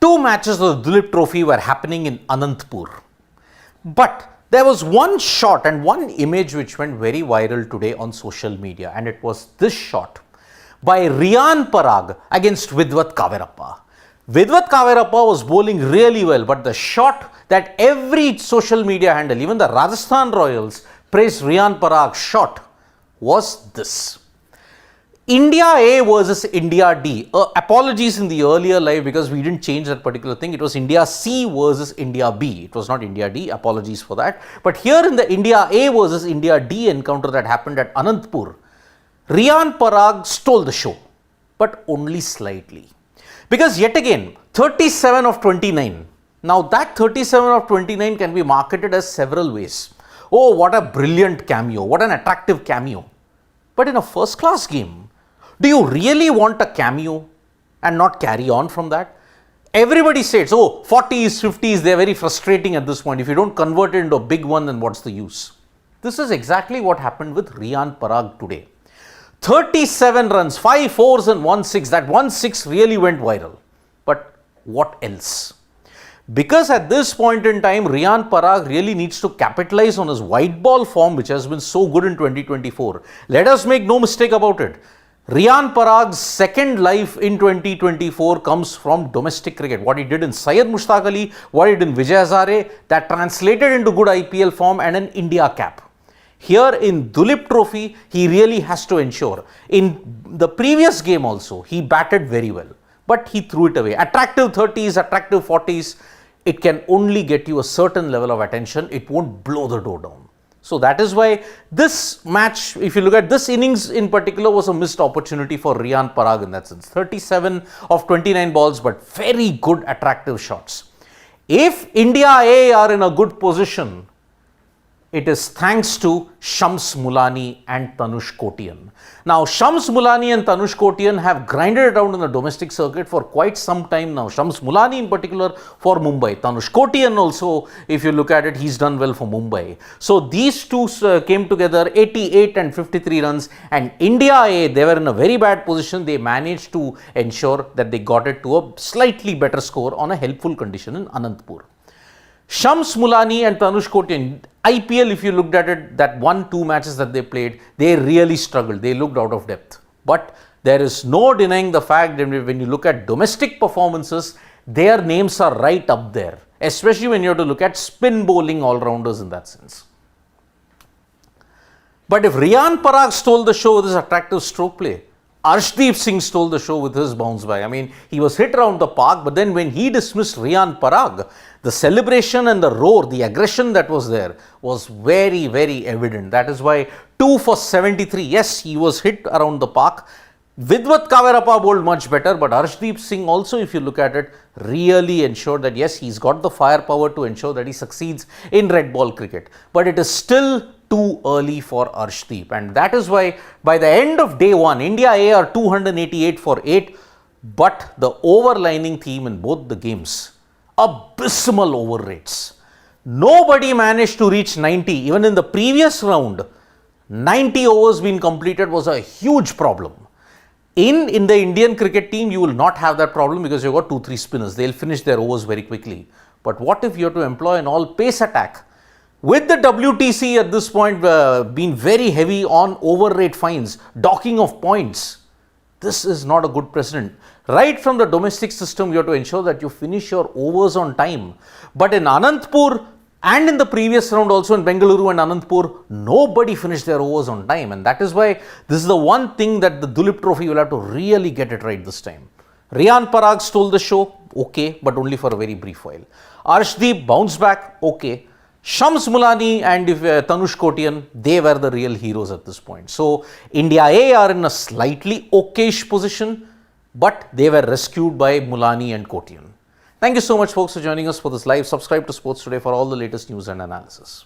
Two matches of the DULEEP Trophy were happening in Anantapur. But there was one shot and one image which went very viral today on social media, and it was this shot by Riyan Parag against Vidwat Kaverappa. Vidwat Kaverappa was bowling really well, but the shot that every social media handle, even the Rajasthan Royals, praised Riyan Parag's shot was this. India A versus India D. Apologies in the earlier live because we didn't change that particular thing. It was India C versus India B. It was not India D. Apologies for that. But here in the India A versus India D encounter that happened at Anantapur, Riyan Parag stole the show, but only slightly. Because yet again, 37 of 29. Now that 37 of 29 can be marketed as several ways. Oh, what a brilliant cameo. What an attractive cameo. But in a first class game, do you really want a cameo and not carry on from that? Everybody says, oh, 40s, 50s, they're very frustrating at this point. If you don't convert it into a big one, then what's the use? This is exactly what happened with Riyan Parag today. 37 runs, 5 fours and 1 6. That 1 6 really went viral. But what else? Because at this point in time, Riyan Parag really needs to capitalize on his white ball form, which has been so good in 2024. Let us make no mistake about it. Riyan Parag's second life in 2024 comes from domestic cricket. What he did in Syed Mushtaq Ali, what he did in Vijay Hazare, that translated into good IPL form and an India cap. Here in DULEEP Trophy, he really has to ensure. In the previous game also, he batted very well, but he threw it away. Attractive 30s, attractive 40s, it can only get you a certain level of attention. It won't blow the door down. So that is why this match, if you look at this innings in particular, was a missed opportunity for Riyan Parag in that sense. 37 of 29 balls, but very good attractive shots. If India A are in a good position, it is thanks to Shams Mulani and Tanush Kotian. Now, Shams Mulani and Tanush Kotian have grinded it out in the domestic circuit for quite some time now. Shams Mulani in particular for Mumbai. Tanush Kotian also, if you look at it, he's done well for Mumbai. So, these two came together, 88 and 53 runs, and India A, they were in a very bad position. They managed to ensure that they got it to a slightly better score on a helpful condition in Anantapur. Shams Mulani and Tanush Kotian, IPL, if you looked at it, that 1-2 matches that they played, they really struggled. They looked out of depth. But there is no denying the fact that when you look at domestic performances, their names are right up there, especially when you have to look at spin bowling all-rounders in that sense. But if Riyan Parag stole the show with his attractive stroke play, Arshdeep Singh stole the show with his bounce back. I mean, he was hit around the park, but then when he dismissed Riyan Parag, the celebration and the roar, the aggression that was there was very, very evident. That is why 2 for 73. Yes, he was hit around the park. Vidwat Kaverappa bowled much better, but Arshdeep Singh also, if you look at it, really ensured that yes, he's got the firepower to ensure that he succeeds in red ball cricket. But it is still too early for Arshdeep, and that is why by the end of day 1, India A are 288 for 8, but the overlining theme in both the games, abysmal over rates. Nobody managed to reach 90. Even in the previous round, 90 overs being completed was a huge problem. In the Indian cricket team, you will not have that problem because you've got 2-3 spinners. They'll finish their overs very quickly. But what if you have to employ an all-pace attack? With the WTC at this point being very heavy on over rate fines, docking of points, this is not a good precedent. Right from the domestic system, you have to ensure that you finish your overs on time. But in Anantapur and in the previous round also in Bengaluru and Anantapur, nobody finished their overs on time. And that is why this is the one thing that the DULEEP Trophy will have to really get it right this time. Riyan Parag stole the show, okay, but only for a very brief while. Arshdeep bounced back, okay. Shams Mulani and Tanush Kotian, they were the real heroes at this point. So, India A are in a slightly okayish position, but they were rescued by Mulani and Kotian. Thank you so much, folks, for joining us for this live. Subscribe to Sports Today for all the latest news and analysis.